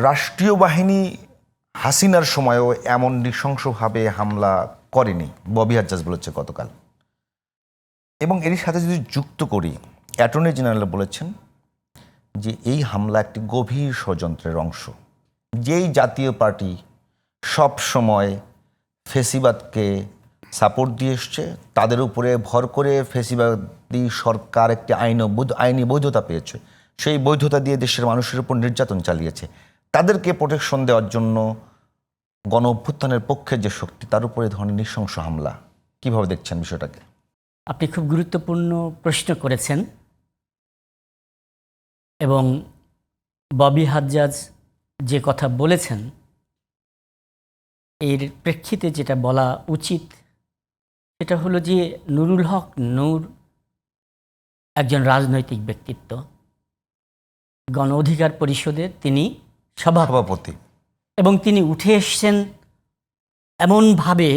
রাষ্ট্রীয় বাহিনী হাসিনার সময়ও এমন নৃশংসভাবে হামলা করেনি, ববি হাজ্জাজ বলেছে গতকাল। এবং এর সাথে যদি যুক্ত করি, অ্যাটর্নি জেনারেল বলেছেন যে এই হামলা একটি গভীর ষড়যন্ত্রের অংশ। যেই জাতীয় পার্টি সব সময় ফেসিবাদকে সাপোর্ট দিয়ে এসছে, তাদের উপরে ভর করে ফেসিবাদী সরকার একটি আইনি বৈধতা পেয়েছে, সেই বৈধতা দিয়ে দেশের মানুষের উপর নির্যাতন চালিয়েছে। তাদেরকে প্রোটেকশন দেওয়ার জন্য গণ অভ্যুত্থানের পক্ষে যে শক্তি, তার উপরে ধরনের নৃশংস হামলা, কিভাবে দেখছেন বিষয়টাকে? আপনি খুব গুরুত্বপূর্ণ প্রশ্ন করেছেন এবং ববি হাজ্জাজ যে কথা বলেছেন এর প্রেক্ষিতে যেটা বলা উচিত সেটা হলো যে নুরুল হক নূর একজন রাজনৈতিক ব্যক্তিত্ব। গণ অধিকার পরিষদের তিনি সভাপতি এবং তিনি উঠে এসছেন এমনভাবে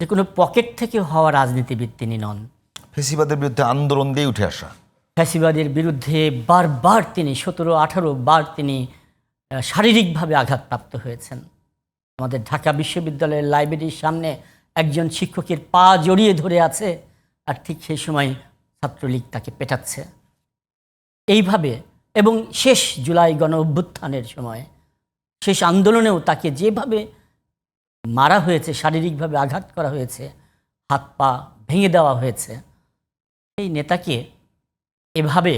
যে কোনো পকেট থেকে হওয়া রাজনীতিবিদ তিনি নন। ফেসিবাদের বিরুদ্ধে আন্দোলন দিয়ে উঠে আসা, ফ্যাসিবাদের বিরুদ্ধে বারবার তিনি 17-18 বার তিনি শারীরিকভাবে আঘাতপ্রাপ্ত হয়েছেন। আমাদের ঢাকা বিশ্ববিদ্যালয়ের লাইব্রেরির সামনে একজন শিক্ষকের পা জড়িয়ে ধরে আছে, আর ঠিক সেই সময় ছাত্রলীগ তাকে পেটাচ্ছে এইভাবে। এবং শেষ জুলাই গণ অভ্যুত্থানের সময় শেষ আন্দোলনেও তাকে যেভাবে মারা হয়েছে, শারীরিকভাবে আঘাত করা হয়েছে, হাত পা ভেঙে দেওয়া হয়েছে, এই নেতাকে এভাবে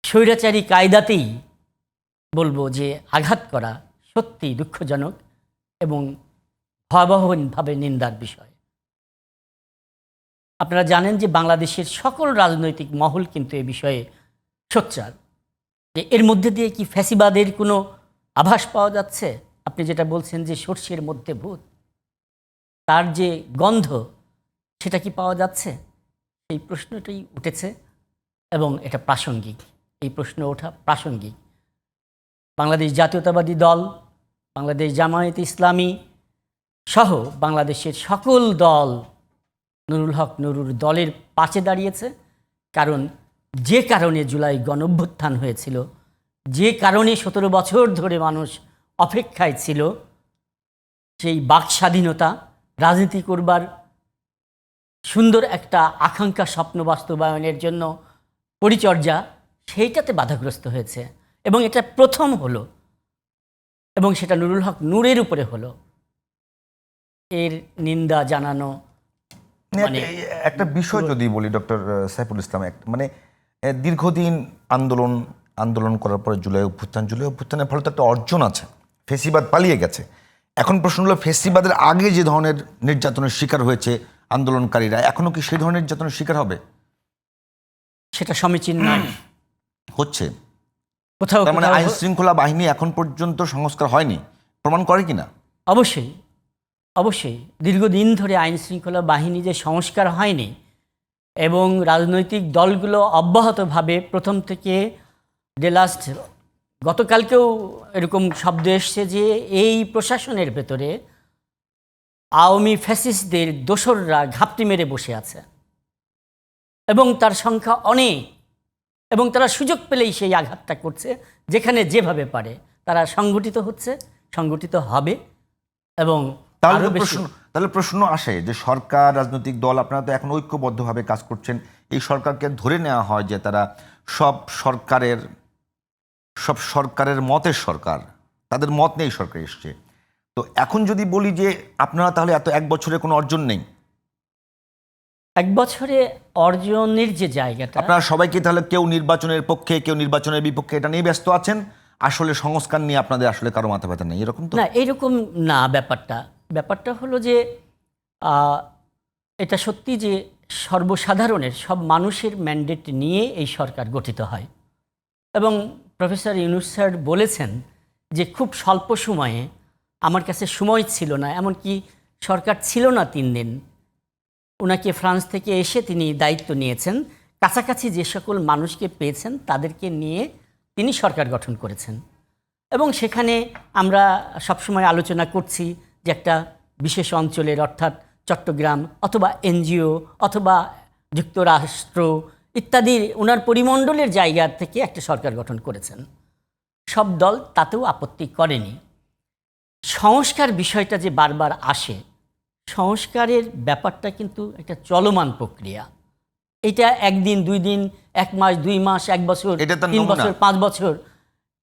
স্বৈরাচারী কায়দাতেই বলবো যে আঘাত করা সত্যি দুঃখজনক এবং ভয়াবহভাবে নিন্দার বিষয়। আপনারা জানেন যে বাংলাদেশের সকল রাজনৈতিক মহল কিন্তু এ বিষয়ে সোচ্চার যে এর মধ্যে দিয়ে কি ফ্যাসিবাদের কোনো আভাস পাওয়া যাচ্ছে। আপনি যেটা বলছেন যে সর্ষের মধ্যে ভূত, তার যে গন্ধ সেটা কি পাওয়া যাচ্ছে? এই প্রশ্নটাই উঠেছে এবং এটা প্রাসঙ্গিক। এই প্রশ্ন ওঠা প্রাসঙ্গিক। বাংলাদেশ জাতীয়তাবাদী দল, বাংলাদেশ জামায়াতে ইসলামী সহ বাংলাদেশের সকল দল নুরুল হক নুরুর দলের পাশে দাঁড়িয়েছে। কারণ যে কারণে জুলাই গণঅভ্যুত্থান হয়েছিল, যে কারণে 17 বছর ধরে মানুষ অপেক্ষায় ছিল, সেই বাক স্বাধীনতা, রাজনীতি করবার সুন্দর একটা আকাঙ্ক্ষা, স্বপ্ন বাস্তবায়নের জন্য পরিচর্যা, সেইটাতে বাধাগ্রস্ত হয়েছে। এবং এটা প্রথম হলো এবং সেটা নুরুল হক নূরের উপরে হলো। এর নিন্দা জানানো মানে একটা বিষয় যদি বলি ডক্টর সাইফুল ইসলাম, মানে দীর্ঘদিন আন্দোলন করার পরে জুলাই অভ্যুত্থানের ফলে তো একটা অর্জন আছে, ফেসিবাদ পালিয়ে গেছে। এখন প্রশ্ন হলো, ফেসিবাদের আগে যে ধরনের নির্যাতনের শিকার হয়েছে আন্দোলনকারীরা, এখনো কি সেই ধরনের নির্যাতনের শিকার হবে? সেটা সমীচীন নয়। হচ্ছে কোথাও তার মানে আইন শৃঙ্খলা বাহিনী এখন পর্যন্ত সংস্কার হয়নি, প্রমাণ করে কিনা? অবশ্যই অবশ্যই দীর্ঘদিন ধরে আইন শৃঙ্খলা বাহিনী যে সংস্কার হয়নি এবং রাজনৈতিক দলগুলো অব্যাহতভাবে প্রথম থেকে লাস্ট গতকালকেও এরকম শব্দ এসছে যে এই প্রশাসনের ভেতরে আওয়ামী ফ্যাসিস্টদের দোসররা ঘাপটি মেরে বসে আছে এবং তার সংখ্যা অনেক, এবং তারা সুযোগ পেলেই সেই আঘাতটা করছে যেখানে যেভাবে পারে। তারা সংগঠিত হচ্ছে, সংগঠিত হবে। এবং তাহলে প্রশ্ন আসে যে সরকার, রাজনৈতিক দল, আপনারা তো এখন ঐক্যবদ্ধভাবে কাজ করছেন, এই সরকারকে ধরে নেওয়া হয় যে তারা সব সরকারের মতের সরকার, তাদের মত নেই সরকার এসছে। তো এখন যদি বলি যে আপনারা তাহলে এত এক বছরে কোনো অর্জন নেই, এক বছরে অর্জনের যে জায়গাটা, আপনারা সবাইকে তাহলে কেউ নির্বাচনের পক্ষে, কেউ নির্বাচনের বিপক্ষে, এটা নিয়ে ব্যস্ত আছেন। আসলে সংস্কার নিয়ে আপনাদের আসলে কারো মাথা ব্যথা নেই, এরকম তো না। এরকম না। ব্যাপারটা হলো যে এটা সত্যি যে সর্বসাধারণের, সব মানুষের ম্যান্ডেট নিয়ে এই সরকার গঠিত হয়। এবং প্রফেসর ইউনূস স্যার বলেছেন যে খুব স্বল্প সময়ে, আমার কাছে সময় ছিল না, এমনকি সরকার ছিল না 3 দিন, ওনাকে ফ্রান্স থেকে এসে তিনি দায়িত্ব নিয়েছেন। কাছাকাছি যে সকল মানুষকে পেয়েছেন তাদেরকে নিয়ে তিনি সরকার গঠন করেছেন। এবং সেখানে আমরা সবসময় আলোচনা করছি যে একটা বিশেষ অঞ্চলের, অর্থাৎ চট্টগ্রাম অথবা এনজিও অথবা যুক্তরাষ্ট্র ইত্যাদি ওনার পরিমণ্ডলের জায়গা থেকে একটা সরকার গঠন করেছেন। সব দল তাতেও আপত্তি করেনি। সংস্কার বিষয়টা যে বারবার আসে, সংস্কারের ব্যাপারটা কিন্তু একটা চলমান প্রক্রিয়া। এটা একদিন, 2 দিন, 1 মাস, 2 মাস, 1 বছর, এটা তার 3 নমুনা। বছর, 5 বছর,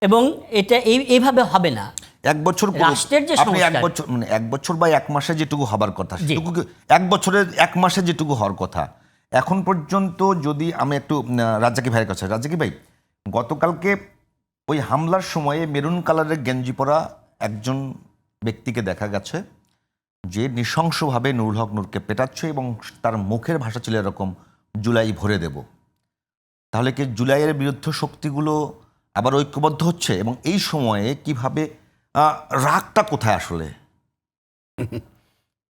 এবং এটা এইভাবে হবে না। এক বছর রাষ্ট্রের যে আপনি এক সংস্কার- বছর মানে 1 বছর বা 1 মাসে যেটুকু হবার কথা জি। সেটুকু 1 বছরের 1 মাসে যেটুকু হওয়ার কথা এখন পর্যন্ত। যদি আমি একটু রাজ্জাকি ভাইয়ের কাছে, রাজ্জাকি ভাই, গতকালকে ওই হামলার সময়ে মেরুন কালারের গেঞ্জি পরা একজন ব্যক্তিকে দেখা গেছে যে নৃশংসভাবে নুরুল হক নূরকে পেটাচ্ছে এবং তার মুখের ভাষা ছিল এরকম, জুলাই ভরে দেব। তাহলে কি জুলাইয়ের বিরুদ্ধ শক্তিগুলো আবার ঐক্যবদ্ধ হচ্ছে? এবং এই সময়ে কিভাবে রাগটা কোথায় আসলে?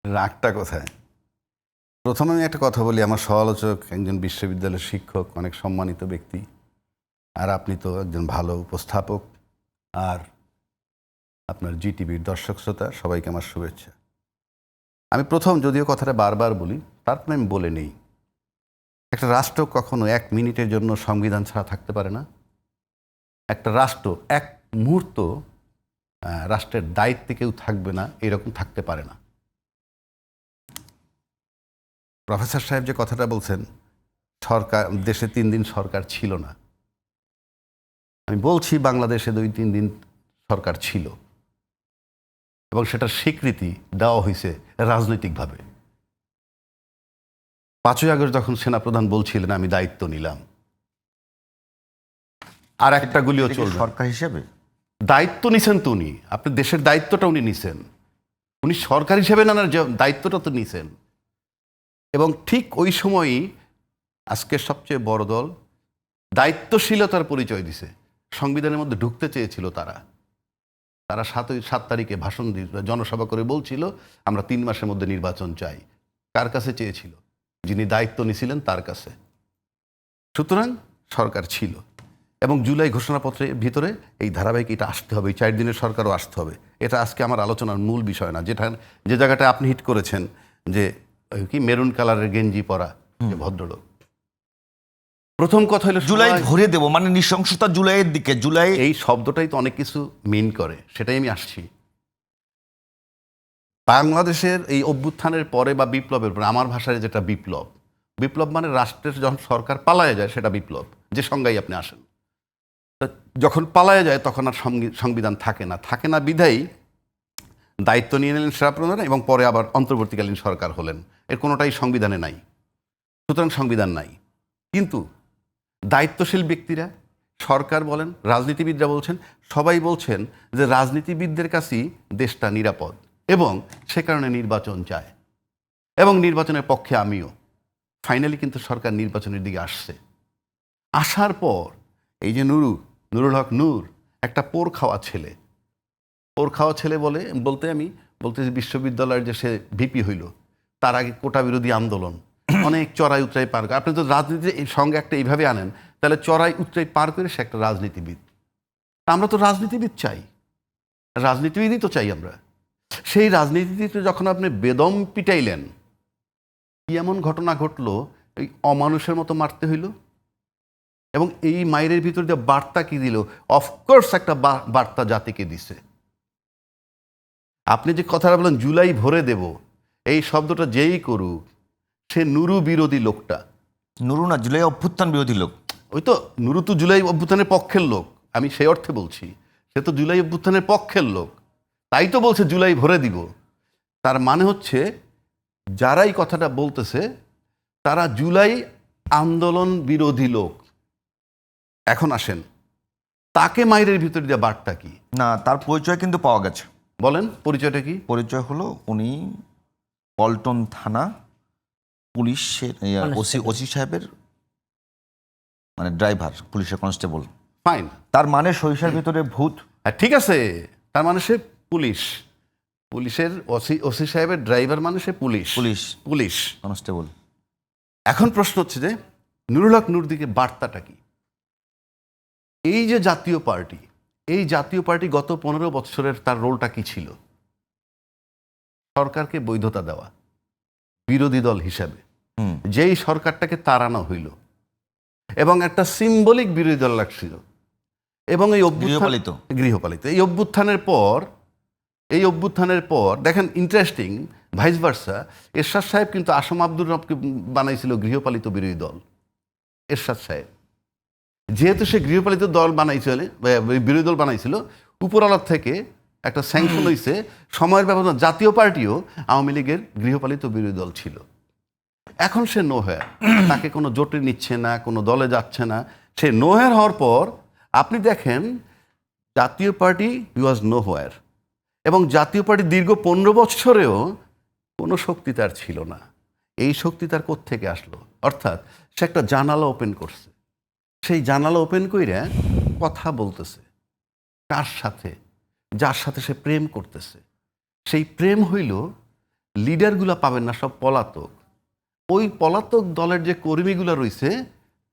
রাগটা কোথায়? প্রথমে আমি একটা কথা বলি, আমার সমালোচক একজন বিশ্ববিদ্যালয়ের শিক্ষক, অনেক সম্মানিত ব্যক্তি, আর আপনি তো একজন ভালো উপস্থাপক, আর আপনার জিটিভির দর্শক শ্রোতা সবাইকে আমার শুভেচ্ছা। আমি প্রথম, যদিও কথাটা বারবার বলি, তারপরে আমি বলে নেই, একটা রাষ্ট্র কখনো 1 মিনিটের জন্য সংবিধান ছাড়া থাকতে পারে না। একটা রাষ্ট্র 1 মুহূর্ত রাষ্ট্রের দায়িত্বে কেউ থাকবে না, এরকম থাকতে পারে না। প্রফেসর সাহেব যে কথাটা বলছেন, সরকার, দেশে 3 দিন সরকার ছিল না, আমি বলছি বাংলাদেশে 2-3 দিন সরকার ছিল, এবং সেটার স্বীকৃতি দেওয়া হয়েছে রাজনৈতিকভাবে। 5ই আগস্ট যখন সেনাপ্রধান বলছিলেন আমি দায়িত্ব নিলাম, আর একটা গুলিও এটা কি চলবে। সরকার হিসেবে দায়িত্ব নিছেন তো উনি, আপনি দেশের দায়িত্বটা উনি নিছেন, উনি সরকার হিসেবে নানার দায়িত্বটা তো নিছেন। এবং ঠিক ওই সময়ই আজকের সবচেয়ে বড় দল দায়িত্বশীলতার পরিচয় দিছে। সংবিধানের মধ্যে ঢুকতে চেয়েছিল তারা 7 তারিখে ভাষণ দিয়ে জনসভা করে বলছিল আমরা 3 মাসের মধ্যে নির্বাচন চাই। কার কাছে চেয়েছিল? যিনি দায়িত্ব নিছিলেন তার কাছে। সুতরাং সরকার ছিল, এবং জুলাই ঘোষণাপত্রের ভিতরে এই ধারাবাহিক এটা আসতে হবে, এই 4 দিনের সরকারও আসতে হবে। এটা আজকে আমার আলোচনার মূল বিষয় না। যে জায়গাটা আপনি হিট করেছেন, যে কি মেরুন কালারের গেঞ্জি পরা যে ভদ্রলোক, প্রথম কথা হলো জুলাই ভরে দেব মানে নৃশংসতা জুলাইয়ের দিকে, জুলাই এই শব্দটাই তো অনেক কিছু মিন করে, সেটাই আমি আসছি। বাংলাদেশের এই অভ্যুত্থানের পরে বা বিপ্লবের পরে, আমার ভাষায় যেটা বিপ্লব, বিপ্লব মানে রাষ্ট্রের যখন সরকার পালায়ে যায় সেটা বিপ্লব, যে সংজ্ঞায় আপনি আসেন। তা যখন পালায়ে যায় তখন আর সংবিধান থাকে না বিধায়ী দায়িত্ব নিয়ে নিলেন সেনাপ্রধান, এবং পরে আবার অন্তর্বর্তীকালীন সরকার হলেন। এর কোনোটাই সংবিধানে নাই, সুতরাং সংবিধান নাই। কিন্তু দায়িত্বশীল ব্যক্তিরা, সরকার বলেন, রাজনীতিবিদরা বলছেন, সবাই বলছেন যে রাজনীতিবিদদের কাছেই দেশটা নিরাপদ, এবং সে কারণে নির্বাচন চায়, এবং নির্বাচনের পক্ষে আমিও। ফাইনালি কিন্তু সরকার নির্বাচনের দিকে আসছে। আসার পর এই যে নুরুল হক নূর, একটা পোর খাওয়া ছেলে বলতে আমি বলতেছি বিশ্ববিদ্যালয়ের যে সে ভিপি হইল, তার আগে কোটা বিরোধী আন্দোলন, অনেক চড়াই উতরাই পার করে। আপনি তো রাজনীতির সঙ্গে একটা এইভাবে আনেন, তাহলে চড়াই উতরাই পার করে সে একটা রাজনীতিবিদ। আমরা তো রাজনীতিবিদ চাই, রাজনীতিবিদই তো চাই আমরা। সেই রাজনীতিতে যখন আপনি বেদম পিটাইলেন, কি এমন ঘটনা ঘটলো, এই অমানুষের মতো মারতে হইল, এবং এই মায়ের ভিতর যে বার্তা কি দিল, অফকোর্স একটা বার্তা জাতিকে দিছে। আপনি যে কথাটা বলেন জুলাই ভরে দেব, এই শব্দটা যেই করুক, সে নুরু বিরোধী লোকটা। নুরু না, জুলাই অভ্যুত্থান বিরোধী লোক। ওই তো নুরু তো জুলাই অভ্যুত্থানের পক্ষের লোক, আমি সেই অর্থে বলছি। সে তো জুলাই অভ্যুত্থানের পক্ষের লোক, তাই তো বলছে জুলাই ভরে দিব। তার মানে হচ্ছে যারাই কথাটা বলতেছে তারা জুলাই আন্দোলন বিরোধী লোক। এখন আসেন, তাকে মাইরের ভিতরে দেওয়া বার্তা কি? না, তার পরিচয় কিন্তু পাওয়া গেছে। বলেন পরিচয়টা কি? পরিচয় হলো উনি পল্টন থানা পুলিশের ওসি সাহেবের মানে ড্রাইভার, পুলিশের কনস্টেবল। ফাইন, তার মানে সরিষার ভিতরে ভূত। হ্যাঁ ঠিক আছে, তার মানে সে পুলিশের ওসি সাহেবের ড্রাইভার, মানে সে পুলিশ কনস্টেবল। এখন প্রশ্ন হচ্ছে যে নুরুল হক নূর দিকে বার্তাটা কি? এই যে জাতীয় পার্টি গত 15 বছরের তার রোলটা কি ছিল? সরকারকে বৈধতা দেওয়া, বিরোধী দল হিসাবে যেই সরকারটাকে তাড়ানো হইল, এবং একটা সিম্বলিক বিরোধী দল লাগছিল। এবং এই অভ্যুত্থান গৃহপালিত। গৃহপালিত এই অভ্যুত্থানের পর দেখেন ইন্টারেস্টিং ভাইস ভার্সা, এরশাদ সাহেব কিন্তু আসম আব্দুর রবকে বানাইছিল গৃহপালিত বিরোধী দল। এরশাদ সাহেব যেহেতু সে গৃহপালিত দল বানাইছিল, বিরোধী দল বানাইছিল, উপরওয়ালার থেকে একটা স্যাংশন হয়েছে, সময়ের ব্যবধান জাতীয় পার্টিও আওয়ামী লীগের গৃহপালিত বিরোধী দল ছিল। এখন সে নোহেয়ার, তাকে কোনো জোটে নিচ্ছে না, কোনো দলে যাচ্ছে না। সে নোহেয়ার হওয়ার পর আপনি দেখেন জাতীয় পার্টি ওয়াজ নোহেয়ার, এবং জাতীয় পার্টি দীর্ঘ 15 বছরেও কোনো শক্তি তার ছিল না। এই শক্তি তার কোত্থেকে আসলো? অর্থাৎ সে একটা জানালা ওপেন করছে, সেই জানালা ওপেন কইরা কথা বলতেছে কার সাথে, যার সাথে সে প্রেম করতেছে। সেই প্রেম হইল লিডারগুলা পাবেন না, সব পলাতক। ওই পলাতক দলের যে কর্মীগুলো রয়েছে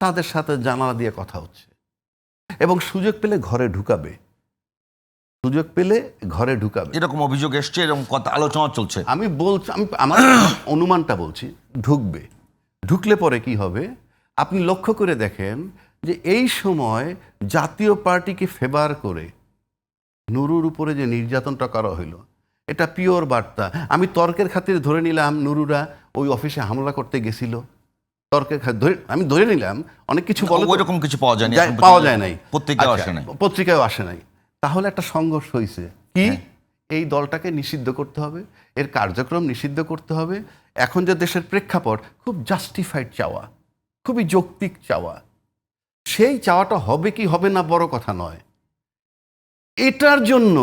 তাদের সাথে জানালা দিয়ে কথা হচ্ছে, এবং সুযোগ পেলে ঘরে ঢুকাবে, সুযোগ পেলে ঘরে ঢুকাবে। এরকম অভিযোগ এসছে, এরকম কথা আলোচনা চলছে। আমি আমার অনুমানটা বলছি, ঢুকবে। ঢুকলে পরে কি হবে আপনি লক্ষ্য করে দেখেন যে এই সময় জাতীয় পার্টিকে ফেভার করে নুরুর উপরে যে নির্যাতনটা করা হইল, এটা পিওর বার্তা। আমি তর্কের খাতিরে ধরে নিলাম নুরুরা ওই অফিসে হামলা করতে গেছিল, তর্কের খাতিরে আমি ধরে নিলাম। অনেক কিছু বলে তো, ওইরকম কিছু পাওয়া যায়নি, এখন পাওয়া যায় নাই, পত্রিকায় আচ্ছা, আসে নাই। পত্রিকায় আসে নাই। তাহলে একটা সংঘর্ষ হয়েছে কি, এই দলটাকে নিষিদ্ধ করতে হবে, এর কার্যক্রম নিষিদ্ধ করতে হবে। এখন যে দেশের প্রেক্ষাপট, খুব জাস্টিফাইড চাওয়া, খুবই যৌক্তিক চাওয়া। সেই চাওয়াটা হবে কি হবে না বড় কথা নয়, এটার জন্য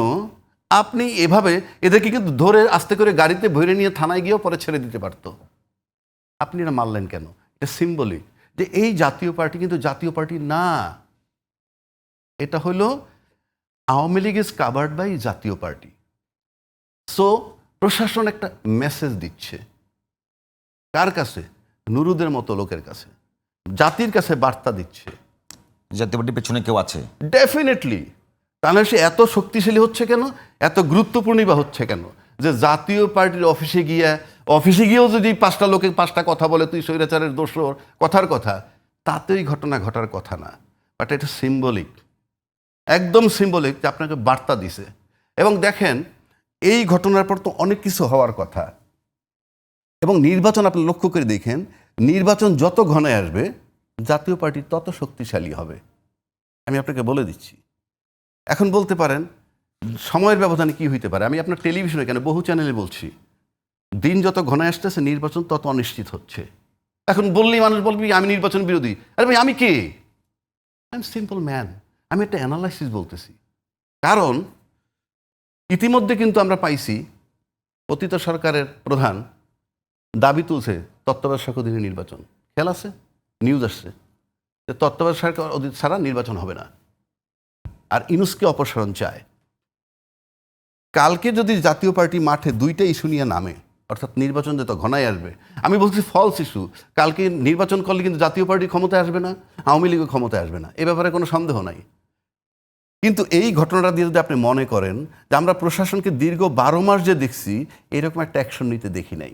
আপনি এভাবে এদেরকে কিন্তু ধরে আস্তে করে গাড়িতে ভরে নিয়ে থানায় গিয়েও পরে ছেড়ে দিতে পারতো। আপনি এটা মানলেন কেন? এটা সিম্বলিক যে এই জাতীয় পার্টি কিন্তু জাতীয় পার্টি না, এটা হলো Awami League is covered by Jatiya Party. So প্রশাসন একটা মেসেজ দিচ্ছে কার কাছে? নুরুদের মতো লোকের কাছে, জাতির কাছে বার্তা দিচ্ছে জাতীয় পার্টির পেছনে কেউ আছে। ডেফিনেটলি। তাহলে সে এত শক্তিশালী হচ্ছে কেন, এত গুরুত্বপূর্ণ বা হচ্ছে কেন? যে জাতীয় পার্টির অফিসে গিয়েও যদি 5টা লোকে 5টা কথা বলে, তুই স্বৈরাচারের দোসর, কথার কথা, তাতেই ঘটনা ঘটার কথা না। বাট এটা সিম্বলিক, একদম সিম্বলিক, যে আপনাকে বার্তা দিছে। এবং দেখেন এই ঘটনার পর তো অনেক কিছু হওয়ার কথা, এবং নির্বাচন আপনি লক্ষ্য করে দেখেন, নির্বাচন যত ঘনে আসবে জাতীয় পার্টি তত শক্তিশালী হবে। আমি আপনাকে বলে দিচ্ছি। এখন বলতে পারেন সময়ের ব্যবধানে কি হইতে পারে? আমি আপনার টেলিভিশনে কেন বহু চ্যানেলে বলছি, দিন যত ঘনে আসতেছে নির্বাচন তত অনিশ্চিত হচ্ছে। এখন বললেই মানুষ বলবি আমি নির্বাচন বিরোধী। আরে ভাই, আমি কে? I am simple man. আমি একটা অ্যানালাইসিস বলতেছি। কারণ ইতিমধ্যে কিন্তু আমরা পাইছি পতিত সরকারের প্রধান দাবি তুলছে তত্ত্বাবধায়ক সরকার অধীনে নির্বাচন। খেয়াল আছে, নিউজ আসছে যে তত্ত্বাবধায়ক সরকার ছাড়া নির্বাচন হবে না, আর ইনুসকে অপসারণ চায়। কালকে যদি জাতীয় পার্টি মাঠে 2টা ইস্যু নিয়ে নামে, অর্থাৎ নির্বাচন যত ঘনায় আসবে, আমি বলছি ফলস ইস্যু, কালকে নির্বাচন করলে কিন্তু জাতীয় পার্টি ক্ষমতায় আসবে না, আওয়ামী লীগও ক্ষমতায় আসবে না, এ ব্যাপারে কোনো সন্দেহ নাই। কিন্তু এই ঘটনাটা দিয়ে যদি আপনি মনে করেন যে আমরা প্রশাসনকে দীর্ঘ 12 মাস যে দেখছি, এরকম একটা অ্যাকশন নিতে দেখি নাই।